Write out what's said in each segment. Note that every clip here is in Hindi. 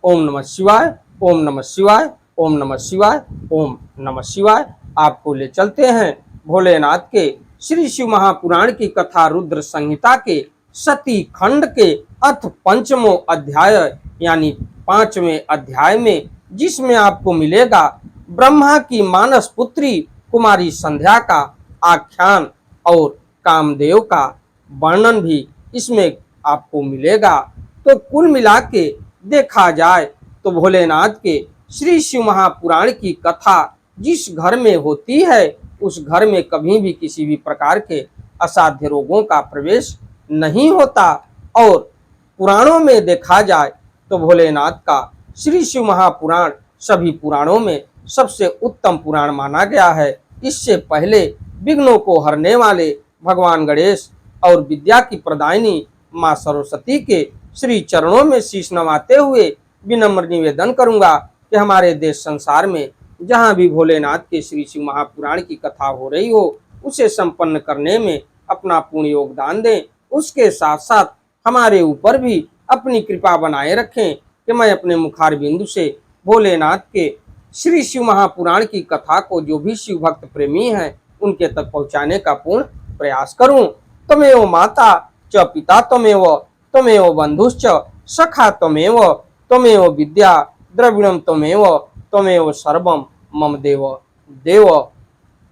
ओम नमः शिवाय, ओम नमः शिवाय, ओम नमः शिवाय, ओम नमः शिवाय। आपको ले चलते हैं भोलेनाथ के श्री शिव महापुराण की कथा रुद्र संहिता के सती खंड के अथ पंचमों अध्याय यानी 5वें अध्याय में, जिसमें आपको मिलेगा ब्रह्मा की मानस पुत्री कुमारी संध्या का आख्यान और कामदेव का वर्णन भी इसमें आपको मिलेगा। तो कुल मिला के देखा जाए तो भोलेनाथ के श्री शिव महापुराण की कथा जिस घर में होती है उस घर में कभी भी किसी भी प्रकार के असाध्य रोगों का प्रवेश नहीं होता। और पुराणों में देखा जाए तो भोलेनाथ का श्री शिव महापुराण सभी पुराणों में सबसे उत्तम पुराण माना गया है। इससे पहले विघ्नों को हरने वाले भगवान गणेश और विद्या की प्रदायिनी माँ सरस्वती के श्री चरणों में शीश नवाते हुए विनम्र निवेदन करूंगा कि हमारे देश संसार में जहाँ भी भोलेनाथ के श्री शिव महापुराण की कथा हो रही हो उसे संपन्न करने में अपना पूर्ण योगदान दें। उसके साथ साथ हमारे ऊपर भी अपनी कृपा बनाए रखें कि मैं अपने मुखार बिंदु से भोलेनाथ के श्री शिव महापुराण की कथा को जो भी शिव भक्त प्रेमी हैं उनके तक पहुँचाने का पूर्ण प्रयास करूं। तमेव माता च पिता तमेव तमेव बंधुश्च सखा तमेव तमेव विद्या द्रविणम तमेव तमेव सर्वम मम देव देव।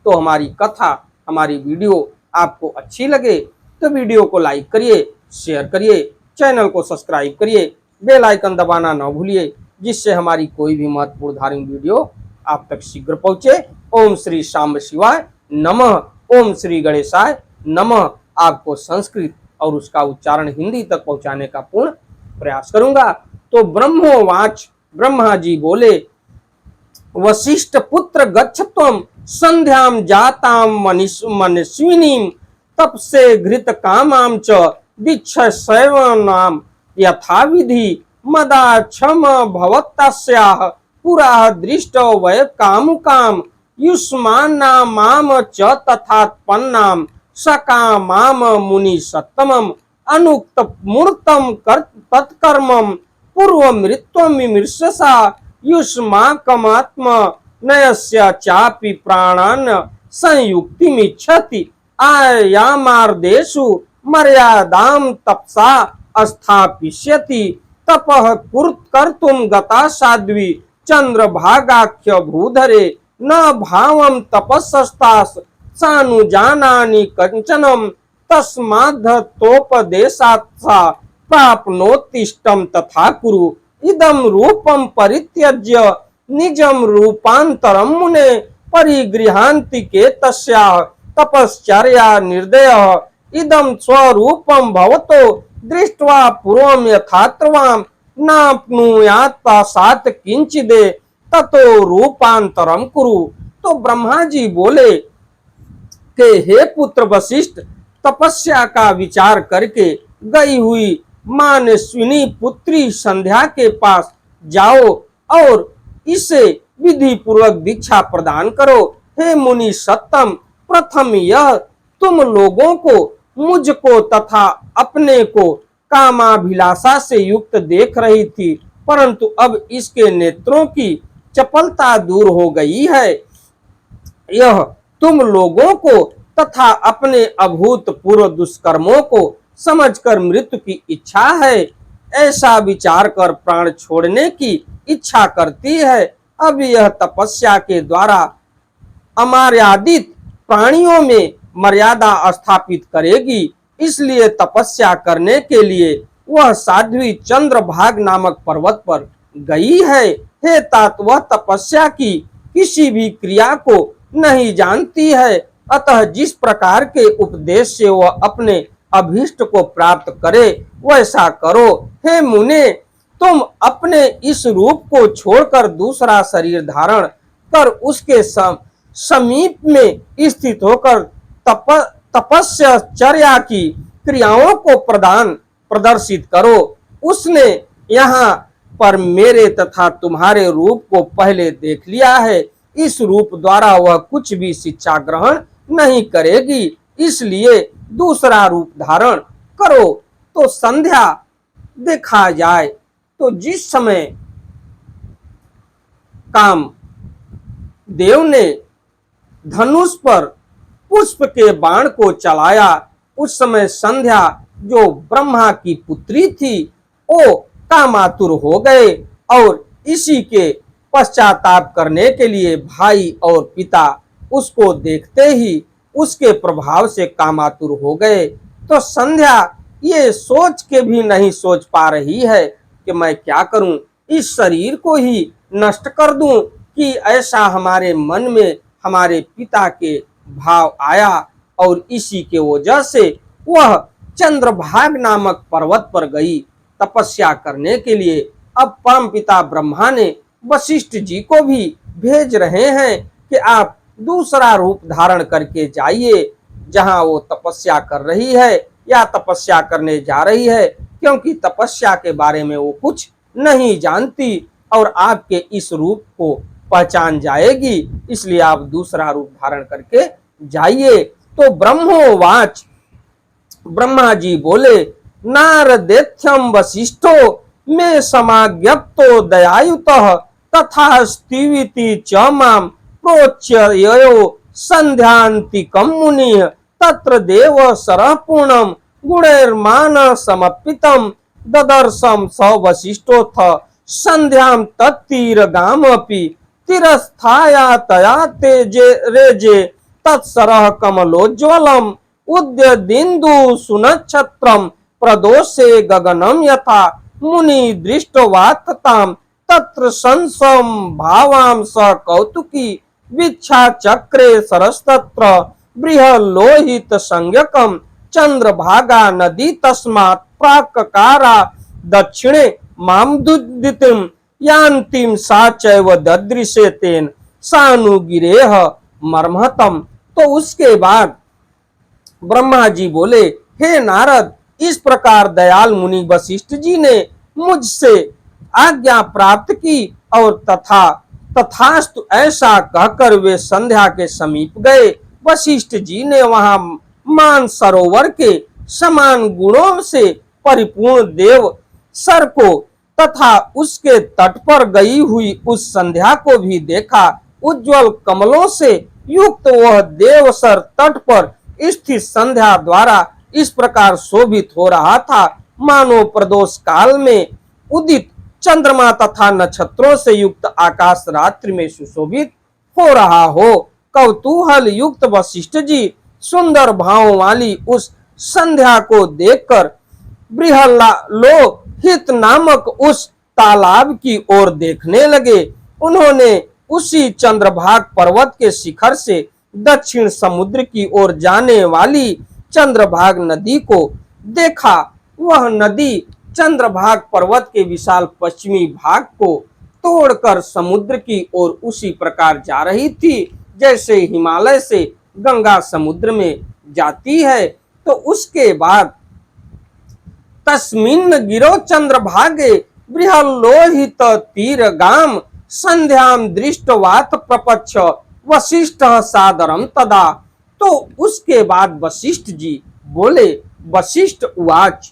तो हमारी कथा हमारी वीडियो आपको अच्छी लगे तो वीडियो को लाइक करिए, शेयर करिए, चैनल को सब्सक्राइब करिए, बेल आइकन दबाना न भूलिए जिससे हमारी कोई भी महत्वपूर्ण धार्मिक वीडियो आप तक शीघ्र पहुंचे। ओम श्री शांब शिवाय नमः, ओम श्री गणेशाय नमः। आपको संस्कृत और उसका उच्चारण हिंदी तक पहुंचाने का पूर्ण प्रयास करूंगा। तो ब्रह्मोवाच, ब्रह्मा जी बोले, वशिष्ठ पुत्र गच्छत्वम संध्याम जाताम मनस्विनीम तपसे घृत कामाम च दीक्ष शैवनाम यथा विधि मदा क्षम भवत्तस्याः पुरा दृष्ट वै कामुकाम युष्मान्ना माम च तथात्पन्नाम सका माम मुनि सत्तमम अनुक्त मूर्तम तत्कर्मम पूर्व मृत्वम विमृशसा युष्माकमात्म नयस्य चापि प्राणान् संयुक्तिमिच्छति आयामार्देषु मर्यादां तपसा स्थापिष्यति तपः कर्तुं गता साध्वी चंद्रभागाख्य भूधरे न भावं तपस्सस्तास् सानुजानानि कंचनम तस्माद्धतोपदेशात् सा प्राप्नोत्तिष्ठं तथा कुरु इदं रूपं परित्यज्य निजं रूपान्तरं मुने परिगृहान्ति के तस्याः तपश्चर्या निर्दयः इदं स्वरूपं भवतो दृष्ट्वा पूर्वं यथात्वां नाप्नुयात् पासात् किंचिदे ततो रूपान्तरं कुरु। तो ब्रह्मा जी बोले कि हे पुत्र वशिष्ठ, तपस्या का विचार करके गई हुई मानस्विनी पुत्री संध्या के पास जाओ और इसे विधि पूर्वक दीक्षा प्रदान करो। हे मुनि सत्तम, प्रथम यह तुम लोगों को मुझको तथा अपने को कामाभिलाषा से युक्त देख रही थी, परंतु अब इसके नेत्रों की चपलता दूर हो गई है। यह तुम लोगों को तथा अपने अभूतपूर्व दुष्कर्मों को समझकर मृत्यु की इच्छा है, ऐसा विचार कर प्राण छोड़ने की इच्छा करती है। अब यह तपस्या के द्वारा अमर्यादित प्राणियों में मर्यादा स्थापित करेगी, इसलिए तपस्या करने के लिए वह साध्वी चंद्रभाग नामक पर्वत पर गई है। हे तात, वह तपस्या की किसी भी क्रिया को नहीं जानती है, अतः जिस प्रकार के उपदेश से वह अपने अभीष्ट को प्राप्त करे वैसा करो। हे मुने, तुम अपने इस रूप को छोड़कर दूसरा शरीर धारण कर उसके समीप में स्थित होकर तपस्या की क्रियाओं को प्रदर्शित करो। उसने यहाँ पर मेरे तथा तुम्हारे रूप को पहले देख लिया है, इस रूप द्वारा वह कुछ भी शिक्षा ग्रहण नहीं करेगी, इसलिए दूसरा रूप धारण करो। तो संध्या देखा जाए तो जिस समय काम देव ने धनुष पर पुष्प के बाण को चलाया, उस समय संध्या जो ब्रह्मा की पुत्री थी वो कामातुर हो गए और इसी के पश्चाताप करने के लिए भाई और पिता उसको देखते ही उसके प्रभाव से कामातुर हो गए। तो संध्या ये सोच के भी नहीं सोच पा रही है कि मैं क्या करूं, इस शरीर को ही नष्ट कर दूं कि ऐसा हमारे मन में हमारे पिता के भाव आया और इसी के वजह से वह चंद्रभाग नामक पर्वत पर गई तपस्या करने के लिए। अब परमपिता ब्रह्मा ने वशिष्ठ जी को भी भेज रहे हैं कि आप दूसरा रूप धारण करके जाइए जहां वो तपस्या कर रही है या तपस्या करने जा रही है, क्योंकि तपस्या के बारे में वो कुछ नहीं जानती और आपके इस रूप को पहचान जाएगी, इसलिए आप दूसरा रूप धारण करके जाइए। तो ब्रह्मोवाच, ब्रह्मा जी बोले, नारदेथ्यम वशिष्ठो में समाज्ञप्तो दयायुतः तथा स्तिविति च माम प्रोच्ययो संध्यांतिकं मुनिः तत्र देव सरः पूर्णं गुणैर्मान समर्पितं ददर्शं स वशिष्ठोऽथ संध्यां तत्तीरगामपि तिरस्थाया तया तेजे रेजे तत्सरः कमलोज्ज्वलम् उद्यदिन्दु सुनक्षत्रं प्रदोषे गगनं यथा मुनि दृष्ट्वा ततां तत्र संसं भावां स कौतुकी विच्छा चक्रे सरस्तत्र बृहल्लोहित संज्ञकं चंद्रभागा नदी तस्मात् प्राककारा दक्षिणे मामदुदितिं यान्तिं सा चैव ददृशे तेन सानुगिरेह मर्महतम। तो उसके बाद ब्रह्मा जी बोले, हे नारद, इस प्रकार दयाल मुनि वशिष्ठ जी ने मुझसे आज्ञा प्राप्त की और तथास्तु ऐसा कहकर वे संध्या के समीप गए। वशिष्ठ जी ने वहां मान सरोवर के समान गुणों से परिपूर्ण देव सर को तथा उसके तट पर गई हुई उस संध्या को भी देखा। उज्जवल कमलों से युक्त वह देवसर तट पर स्थित संध्या द्वारा इस प्रकार शोभित हो रहा था मानो प्रदोष काल में उदित चंद्रमा तथा नक्षत्रों से युक्त आकाश रात्रि में सुशोभित हो रहा हो। कौतूहल युक्त वशिष्ठ जी सुंदर भावों वाली उस संध्या को देखकर बृहल्लोहित नामक उस तालाब की ओर देखने लगे। उन्होंने उसी चंद्रभाग पर्वत के शिखर से दक्षिण समुद्र की ओर जाने वाली चंद्रभाग नदी को देखा। वह नदी चंद्रभाग पर्वत के विशाल पश्चिमी भाग को तोड़कर समुद्र की ओर उसी प्रकार जा रही थी जैसे हिमालय से गंगा समुद्र में जाती है। तो उसके बाद तस्मिन् गिरो चंद्रभागे बृहल्लोहित तीरगाम संध्याम दृष्टवात प्रपच्छ वशिष्ठ सादरम तदा। तो उसके बाद वशिष्ठ जी बोले, वशिष्ठ उवाच,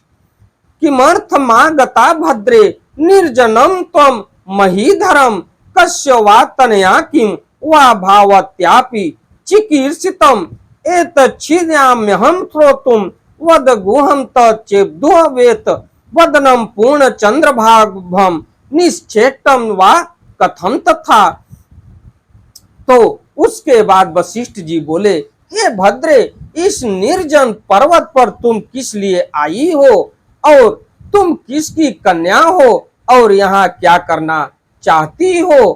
किमर्थमागता भद्रे निर्जनम त्वं महीधरम कस्य वा तनया किं वा भावत्यापि चिकीर्षितम् एतच्छिद्याम्यहं श्रोतुं वद गुहं तच्चेद्दुह वेत वदनं पूर्ण चंद्रभागभं निश्चेष्टं वा कथम तथा। तो उसके बाद वशिष्ठ जी बोले, हे भद्रे, इस निर्जन पर्वत पर तुम किस लिए आई हो और तुम किसकी कन्या हो और यहाँ क्या करना चाहती हो?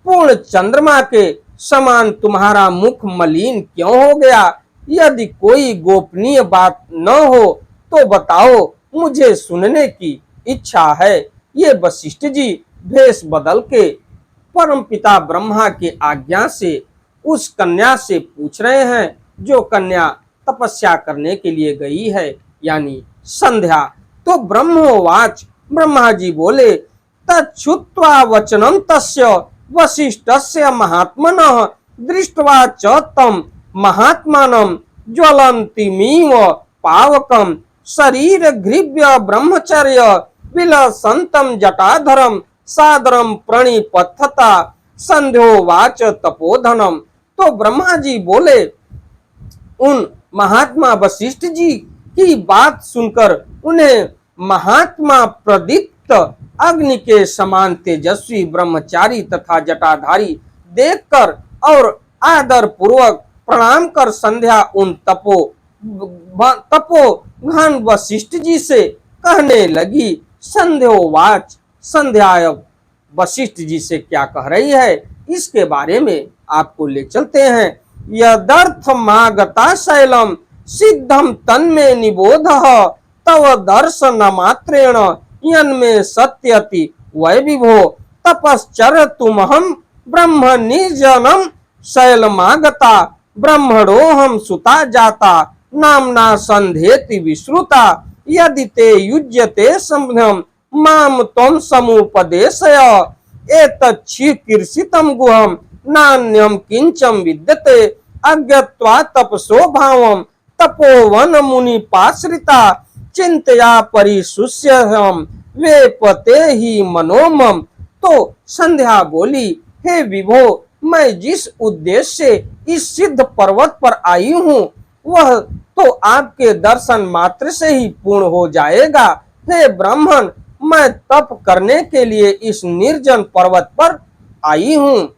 पूर्ण चंद्रमा के समान तुम्हारा मुख मलिन क्यों हो गया? यदि कोई गोपनीय बात न हो तो बताओ, मुझे सुनने की इच्छा है। ये वशिष्ठ जी भेष बदल के परम पिता ब्रह्मा की आज्ञा से उस कन्या से पूछ रहे हैं जो कन्या तपस्या करने के लिए गई है, यानी संध्या। तो ब्रह्मोवाच, ब्रह्मा जी बोले, तच्छ्रुत्वा वचनं तस्य वसिष्ठस्य महात्मनः दृष्ट्वा च तं महात्मानं ज्वलन्तीमिव पावकं शरीरग्रीव्य ब्रह्मचर्य विलसन्तं जटाधरं सादरं प्रणिपत्यता संध्योवाच तपोधनम। तो ब्रह्मा जी बोले, उन महात्मा वशिष्ठ जी की बात सुनकर उन्हें महात्मा प्रदीप्त अग्नि के समान तेजस्वी ब्रह्मचारी तथा जटाधारी देखकर और आदर पूर्वक प्रणाम कर संध्या उन तपो घन वशिष्ठ जी से कहने लगी। संध्योवाच, संध्या वशिष्ठ जी से क्या कह रही है, इसके बारे में आपको ले चलते हैं। यदर्थमागता शैलम सिद्धम तन्मे निबोधः तव दर्शन मात्रेण यन्मे सत्यति वै विभो तपश्चर्यतुमहं ब्रह्म निर्जनम शैलमागता ब्रह्मणोऽहं सुता जाता नामना संध्येति विश्रुता यदि ते युज्यते संभ्रम माम त्वं समुपदेशय एतच्छीकीर्षितं गुहं नान्यं किंचन विद्यते अज्ञत्वा तपसो भावं तपोवन मुनि पाश्रिता चिंतया परिशुष्यहं वेपते ही मनोमम। तो संध्या बोली, हे विभो, मैं जिस उद्देश्य से इस सिद्ध पर्वत पर आई हूँ वह तो आपके दर्शन मात्र से ही पूर्ण हो जाएगा। हे ब्राह्मण, मैं तप करने के लिए इस निर्जन पर्वत पर आई हूँ।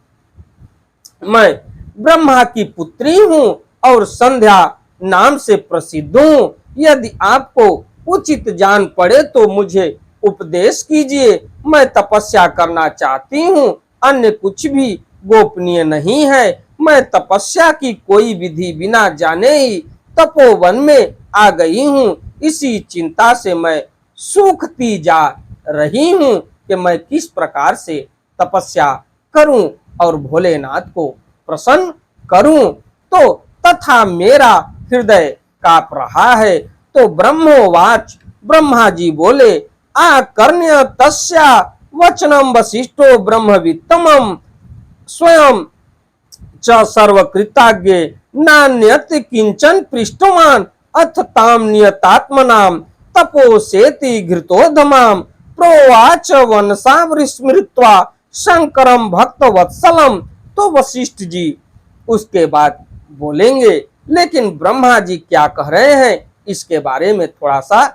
मैं ब्रह्मा की पुत्री हूँ और संध्या नाम से प्रसिद्ध हूँ। यदि आपको उचित जान पड़े तो मुझे उपदेश कीजिए। मैं तपस्या करना चाहती हूँ, अन्य कुछ भी गोपनीय नहीं है। मैं तपस्या की कोई विधि बिना जाने ही तपोवन में आ गई हूँ। इसी चिंता से मैं सूखती जा रही हूँ कि मैं किस प्रकार से तपस्या करूं और भोलेनाथ को प्रसन्न करूं। तो तथा मेरा हृदय कांप रहा है। तो ब्रह्मोवाच, ब्रह्मा जी बोले, आकर्ण्य तस्या वचनम वशिष्ठो ब्रह्मवित्तमं स्वयं च सर्वकृताज्ञे नान्यत किंचन पृष्ठवान अथ ताम नियतात्मनाम तपोसेति घृतोधमाम प्रोवाच वनसा विस्मृत्वा शंकरम भक्त वत्सलम। तो वशिष्ठ जी उसके बाद बोलेंगे, लेकिन ब्रह्मा जी क्या कह रहे हैं इसके बारे में थोड़ा सा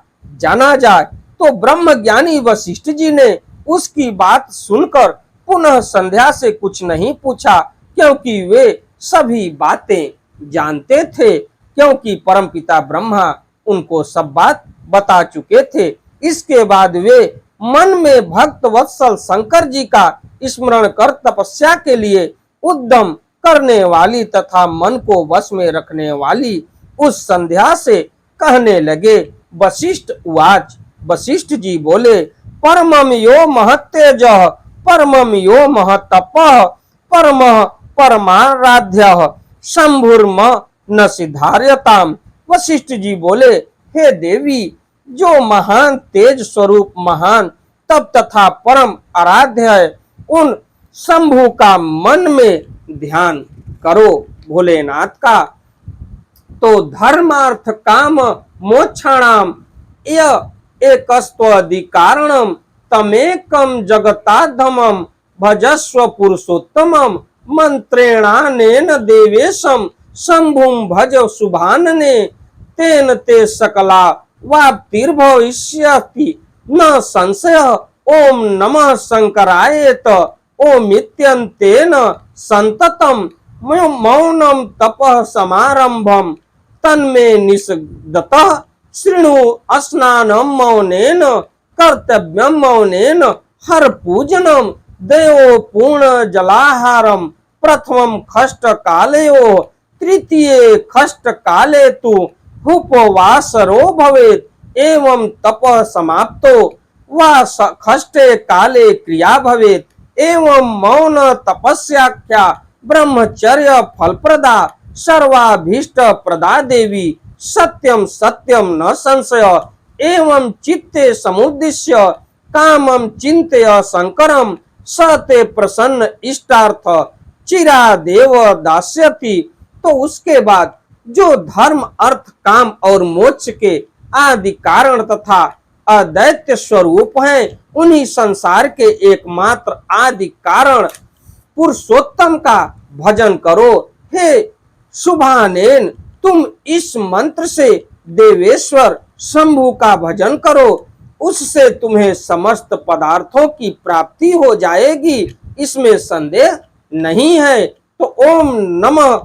जाना जाए। तो ब्रह्म ज्ञानी वशिष्ठ जी ने उसकी बात सुनकर पुनः संध्या से कुछ नहीं पूछा, क्योंकि वे सभी बातें जानते थे, क्योंकि परमपिता ब्रह्मा उनको सब बात बता चुके थे। इसके बाद वे मन में भक्त वत्सल शंकर जी का स्मरण कर तपस्या के लिए उद्यम करने वाली तथा मन को वश में रखने वाली उस संध्या से कहने लगे। वशिष्ठ उवाच, वशिष्ठ जी बोले, परमम यो महत्तेजः परमम यो महतपः परमः परमाराध्यः शंभुर्म न सिद्धार्यताम। वशिष्ठ जी बोले, हे देवी, जो महान तेज स्वरूप महान तप तथा परम आराध्य है, उन शंभु का मन में ध्यान करो भोलेनाथ का। तो धर्मार्थ काम मोक्षाणाम एकस्त्वधिकारणम तमेकम जगताधमम भजस्व पुरुषोत्तमम मंत्रेणानेन देवेशम शंभुम भज शुभानने तेन ते सकला वाप्तिर्भविष्यति न संशय। ओम नमः शंकरायेत ओमित्यन्तेन संततम मौनम तपः समारंभम तन्मे निषदतः शृणु स्नानम मौनेन कर्तव्यम मौनेन हर पूजनम देवो पूर्ण जलाहारम प्रथमम खष्ट कालयो तृतीये खष्ट काले तु उपवासरो भवेत् एवं तपः समाप्तो वा खष्टे काले क्रिया भवेत् एवं मौन तपस्याख्या ब्रह्मचर्य फलप्रदा सर्वाभीष्ट प्रदा देवी सत्यम सत्यम न संशय एवं चित्ते समुद्दिश्य कामम चिंतय शंकरम सते प्रसन्न इष्टार्थ चिरादेव दास्यति। तो उसके बाद जो धर्म अर्थ काम और मोक्ष के आदि कारण तथा अदैत्य स्वरूप हैं, उन्हीं संसार के एकमात्र आदि कारण पुरुषोत्तम का भजन करो। हे शुभानेन, तुम इस मंत्र से देवेश्वर शंभु का भजन करो, उससे तुम्हें समस्त पदार्थों की प्राप्ति हो जाएगी, इसमें संदेह नहीं है। तो ओम नमः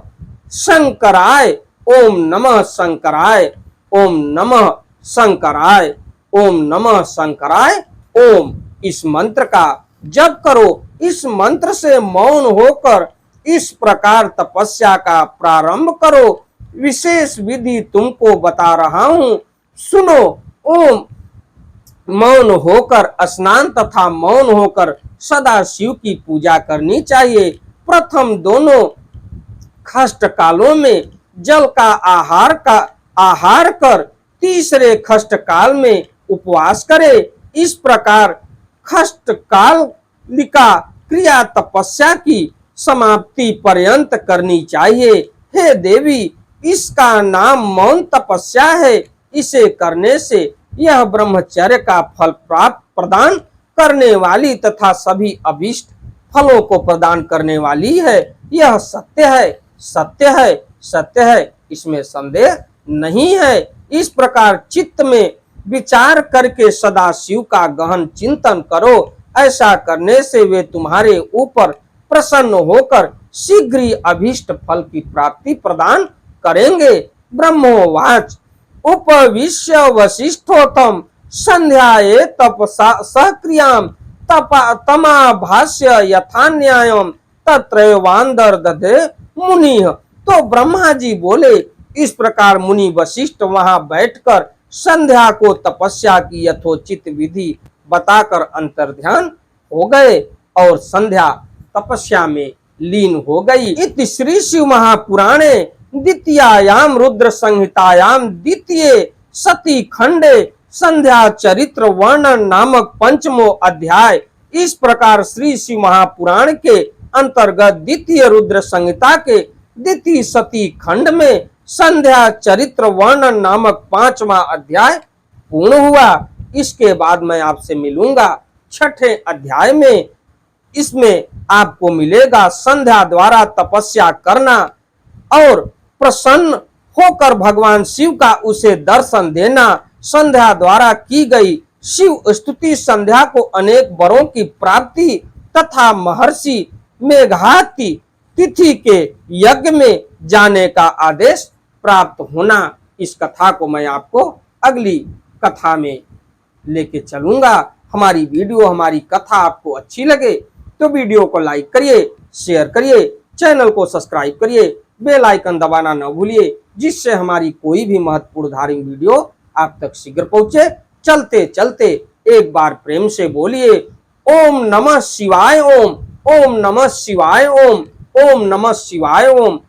शंकराय, ओम नमः शंकराय, ओम नमः शंकराय, ओम नमः शंकराय ओम, इस मंत्र का जप करो। इस मंत्र से मौन होकर इस प्रकार तपस्या का प्रारंभ करो। विशेष विधि तुमको बता रहा हूं, सुनो। ओम, मौन होकर स्नान तथा मौन होकर सदा शिव की पूजा करनी चाहिए। प्रथम दोनों खष्ट कालों में जल का आहार कर तीसरे खष्ट काल में उपवास करे। इस प्रकार खष्ट कालिका क्रिया तपस्या की समाप्ति पर्यंत करनी चाहिए। हे देवी, इसका नाम मौन तपस्या है। इसे करने से यह ब्रह्मचर्य का फल प्राप्त प्रदान करने वाली तथा सभी अभीष्ट फलों को प्रदान करने वाली है। यह सत्य है, सत्य है, सत्य है, इसमें संदेह नहीं है। इस प्रकार चित्त में विचार करके सदा शिव का गहन चिंतन करो। ऐसा करने से वे तुम्हारे ऊपर प्रसन्न होकर शीघ्र ही अभीष्ट फल की प्राप्ति प्रदान करेंगे। ब्रह्मोवाच, उपविश्य वसिष्ठोत्तम संध्याये तपसा सहक्रियाम तमाभाष्य यथा न्यायम तत्रैवांदर दधे मुनि। तो ब्रह्मा जी बोले, इस प्रकार मुनि वशिष्ठ वहां बैठकर संध्या को तपस्या की यथोचित विधि बताकर अंतर्ध्यान हो गए और संध्या तपस्या में लीन हो गई। इति श्री शिव महापुराणे द्वितीयायाम रुद्र संहितायाम द्वितीय सती खंडे संध्या चरित्र वर्णन नामक पंचमो अध्याय। इस प्रकार श्री शिव महापुराण के अंतर्गत द्वितीय रुद्र संहिता के द्वितीय सती खंड में संध्या चरित्र वर्णन नामक 5वां अध्याय पूर्ण हुआ। इसके बाद मैं आपसे मिलूंगा 6ठे अध्याय में। इसमें आपको मिलेगा संध्या द्वारा तपस्या करना और प्रसन्न होकर भगवान शिव का उसे दर्शन देना। संध्या द्वारा की गई शिव स्तुति संध्या को अनेक वरों की प्राप्ति तथा महर्षि मेघाति तिथि के यज्ञ में जाने का आदेश प्राप्त होना। इस कथा को मैं आपको अगली कथा में लेके चलूंगा। हमारी वीडियो, हमारी कथा आपको अच्छी लगे तो वीडियो को लाइक करिए, शेयर करिए, चैनल को सब्सक्राइब करिए, बेल आइकन दबाना न भूलिए, जिससे हमारी कोई भी महत्वपूर्ण धार्मिक वीडियो आप तक शीघ्र पहुंचे। चलते चलते एक बार प्रेम से बोलिए ओम नमः शिवाय ओम, ओम नमः शिवाय ओम, ओम नमः शिवाय ओम।